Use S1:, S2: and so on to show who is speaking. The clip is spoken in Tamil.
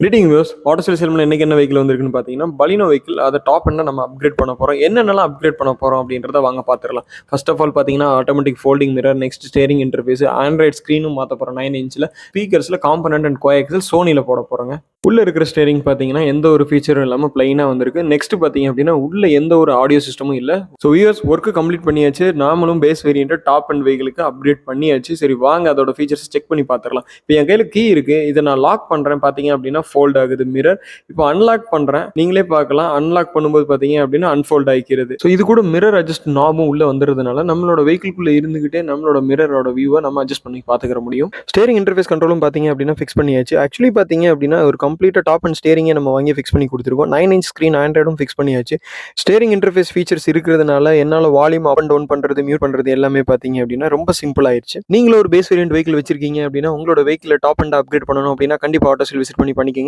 S1: Greeting viewers. ஆட்டோ சேல்ஸ் செல்லும்ல இன்னைக்கு என்ன வெஹிக்கிள் வந்திருக்குன்னு பார்த்தீங்கன்னா, பலினோ வெஹிக்கிள். அதை டாப் எண்ட நம்ம அப்கிரேட் பண்ண போறோம். என்னென்னலாம் அப்கிரேட் பண்ண போறோம் அப்படின்றத வாங்க பார்த்துரலாம். ஃபர்ஸ்ட் ஆஃப் ஆல் பார்த்தீங்கன்னா, automatic folding mirror, next steering interface, android ஸ்க்ரீனும் மாத்த போறோம் 9 இன்ச்ல. ஸ்பீக்கர்ஸ்ல காம்பனன்ட் அண்ட் கோஆக்சியல் சோனில போட போறோங்க. உள்ள இருக்கிற ஸ்டீரிங் பார்த்தீங்கன்னா, எந்த ஒரு ஃபீச்சரும் இல்லாம பிளைனா வந்திருக்கு. நெக்ஸ்ட் பார்த்தீங்க அப்படின்னா, உள்ள எந்த ஒரு ஆடியோ சிஸ்டமும் இல்ல. ஸோ வியூவர்ஸ், ஒர்க் கம்ப்ளீட் பண்ணியாச்சு. நாமளும் பேஸ் வேரியன்ட் டாப் அண்ட் வெஹிக்கிளுக்கு அப்கிரேட் பண்ணியாச்சு. சரி வாங்க அதோட ஃபீச்சர்ஸ் செக் பண்ணி பார்த்துரலாம். இப்போ என் கையில கீ இருக்கு. இதை நான் லாக் பண்றேன். பார்த்தீங்க அப்படின்னா ஃபோல்ட் ஆகுது மிரர். இப்போ அன்லாக் பண்றேன். நீங்களே பார்க்கலாம். அன்லாக் பண்ணும்போது பார்த்தீங்க அப்படின்னா அன்ஃபோல்ட் ஆகிக்கிறது. ஸோ இது கூட மிரர் அட்ஜஸ்ட் நாபும் உள்ள வந்துறதுனால நம்மளோட வெஹிக்கிள்குள்ள இருந்துகிட்டே நம்மளோட மிரரோட வியூவை நம்ம அட்ஜஸ்ட் பண்ணி பார்த்துக்கிற முடியும். ஸ்டேரிங் இன்டர்ஃபேஸ் கண்ட்ரோலும் பார்த்தீங்க அப்படின்னா ஃபிக்ஸ் பண்ணியாச்சு. ஆக்சுவலி பார்த்தீங்க அப்படின்னா ஒரு கம்ப்ளீட்டாக டாப் அண்ட் ஸ்டேரிங்கை நம்ம வாங்கி ஃபிக்ஸ் பண்ணி கொடுத்துருக்கோம். 9 இன்ச் ஸ்க்ரீன் ஆண்ட்ராய்டும் ஃபிக்ஸ் பண்ணியாச்சு. ஸ்டேரிங் இன்டர்ஃபேஸ் ஃபீச்சர்ஸ் இருக்கிறதுனால என்னால் வால்யூம் அப் அண்ட் டவுன் பண்ணுறது, மியூட் பண்ணுறது எல்லாமே பார்த்தீங்க அப்படின்னா ரொம்ப சிம்பிள் ஆயிடுச்சு. நீங்களும் ஒரு பேஸ் வேரியன்ட் வெஹிக்கிள் வச்சிருக்கீங்க அப்படின்னா உங்களோட வெஹிக்கிள் டாப் அண்ட் அப்கிரேட் பண்ணணும் அப்படின்னா கண்டிப்பாக ஆட்டோ சேல் விசிட் பண்ணி பண்ணிக்கங்க.